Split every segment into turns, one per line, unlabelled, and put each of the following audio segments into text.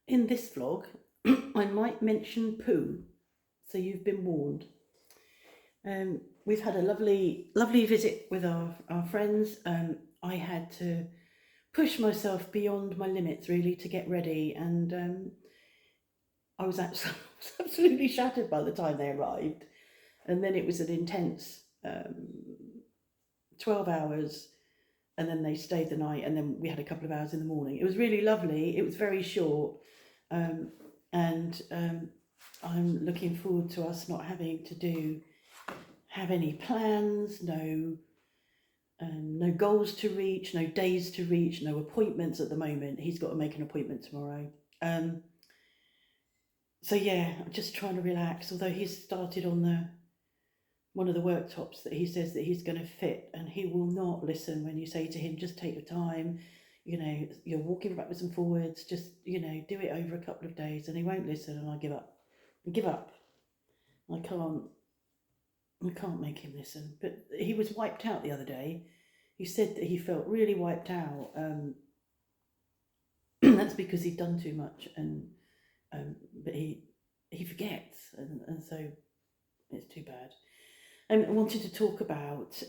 In this vlog, I might mention poo, so you've been warned. We've had a lovely visit with our friends. I had to push myself beyond my limits really to get ready, and I was absolutely shattered by the time they arrived. And then it was an intense 12 hours, and then they stayed the night, and then we had a couple of hours in the morning. It was really lovely. It was very short, um, and I'm looking forward to us not having to have any plans, no goals to reach, no days to reach, no appointments at the moment. He's got to make an appointment tomorrow. Um, so yeah, I'm just trying to relax. Although he's started on the one of the worktops that he says that he's going to fit, and he will not listen when you say to him, just take your time. You're walking backwards and forwards. Just do it over a couple of days, and he won't listen. And I give up. I give up. I can't. I can't make him listen. But he was wiped out the other day. He said that he felt really wiped out. That's because he'd done too much, and but he forgets, and so it's too bad. I wanted to talk about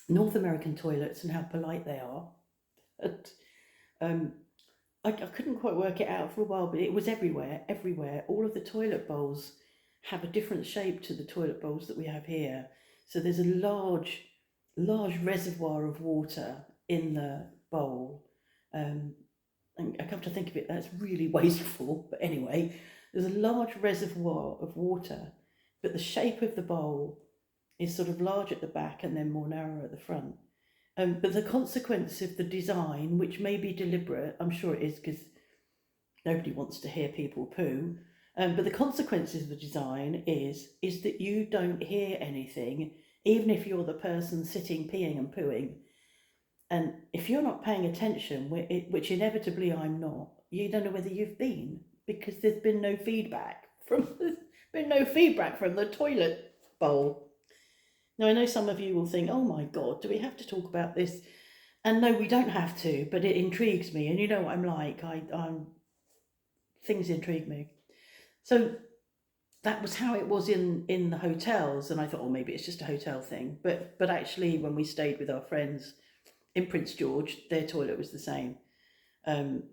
North American toilets and how polite they are. And, I couldn't quite work it out for a while, but it was everywhere, everywhere. All of the toilet bowls have a different shape to the toilet bowls that we have here. So there's a large reservoir of water in the bowl. And I come to think of it, that's really wasteful. But anyway, there's a large reservoir of water, but the shape of the bowl is sort of large at the back and then more narrow at the front. But the consequence of the design, which may be deliberate, I'm sure it is because nobody wants to hear people poo. But the consequences of the design is that you don't hear anything, even if you're the person sitting peeing and pooing. And if you're not paying attention, which inevitably I'm not, you don't know whether you've been, because there's been no feedback from the toilet bowl. Now I know some of you will think, "Oh my God, do we have to talk about this?" And no, we don't have to, but it intrigues me, and you know what I'm like. I'm things intrigue me. So that was how it was in the hotels, and I thought, oh, maybe it's just a hotel thing. But actually, when we stayed with our friends in Prince George, their toilet was the same. And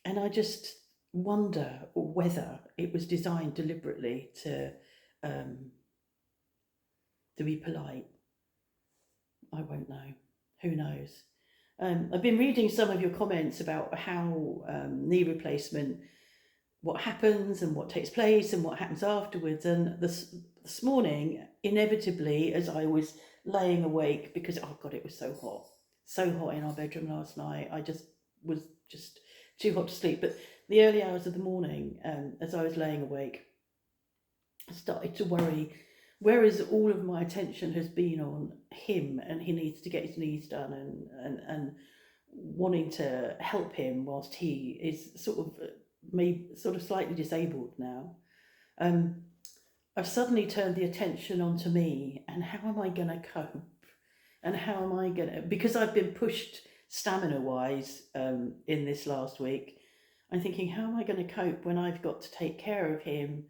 I just wonder whether it was designed deliberately to be polite. I won't know. Who knows? I've been reading some of your comments about how knee replacement, what happens and what takes place and what happens afterwards. And this morning, inevitably, as I was laying awake, because oh God, it was so hot in our bedroom last night. I just was just too hot to sleep. But the early hours of the morning, as I was laying awake, I started to worry. Whereas all of my attention has been on him, and he needs to get his knees done, and wanting to help him whilst he is sort of slightly disabled now. Um, I've suddenly turned the attention onto me, and how am I going to cope? And how am I going to, because I've been pushed stamina wise in this last week, I'm thinking, how am I going to cope when I've got to take care of him,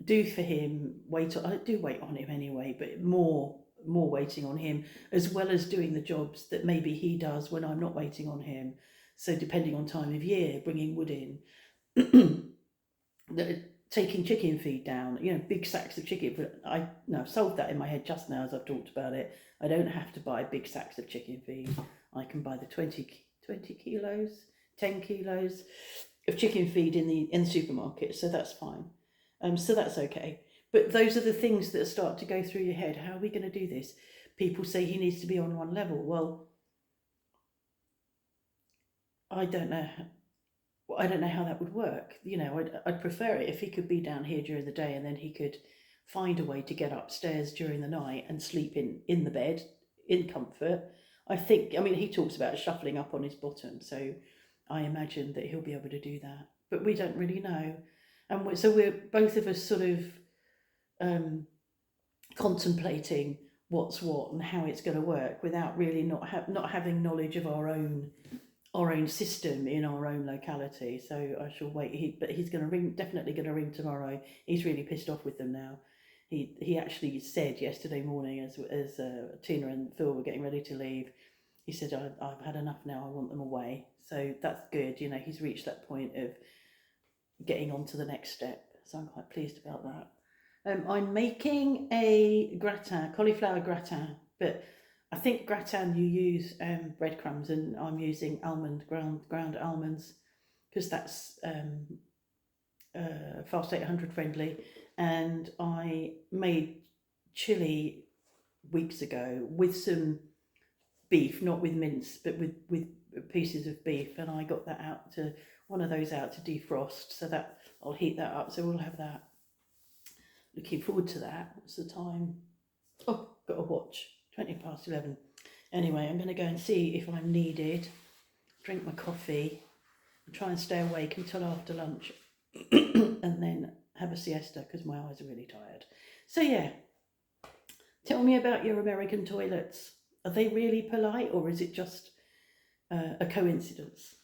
do for him, I do wait on him anyway, but more waiting on him, as well as doing the jobs that maybe he does when I'm not waiting on him. So depending on time of year, bringing wood in, taking chicken feed down, big sacks of chicken. But I've solved that in my head just now as I've talked about it. I don't have to buy big sacks of chicken feed. I can buy the 20 kilos, 10 kilos of chicken feed in the supermarket, so that's fine. So that's okay. But those are the things that start to go through your head. How are we going to do this? People say he needs to be on one level. Well, I don't know how that would work. I'd prefer it if he could be down here during the day, and then he could find a way to get upstairs during the night and sleep in the bed in comfort. He talks about shuffling up on his bottom, so I imagine that he'll be able to do that. But we don't really know. And so we're both of us sort of contemplating what's what and how it's going to work, without really not having knowledge of our own our own system in our own locality. So I shall wait. But he's going to ring. Definitely going to ring tomorrow. He's really pissed off with them now. He actually said yesterday morning, as Tina and Phil were getting ready to leave, he said, I've had enough now. I want them away. So that's good. You know, he's reached that point of getting on to the next step. So I'm quite pleased about that. I'm making a gratin, cauliflower gratin, but I think gratin you use breadcrumbs, and I'm using ground almonds, because that's Fast 800 friendly. And I made chili weeks ago with some beef, not with mince, but with pieces of beef, and I got that out to one of those out to defrost, so that I'll heat that up. So we'll have that. Looking forward to that. What's the time? Oh, got a watch. 11:20. Anyway, I'm going to go and see if I'm needed. Drink my coffee, and try and stay awake until after lunch, and then have a siesta because my eyes are really tired. So yeah, tell me about your American toilets. Are they really polite, or is it just a coincidence?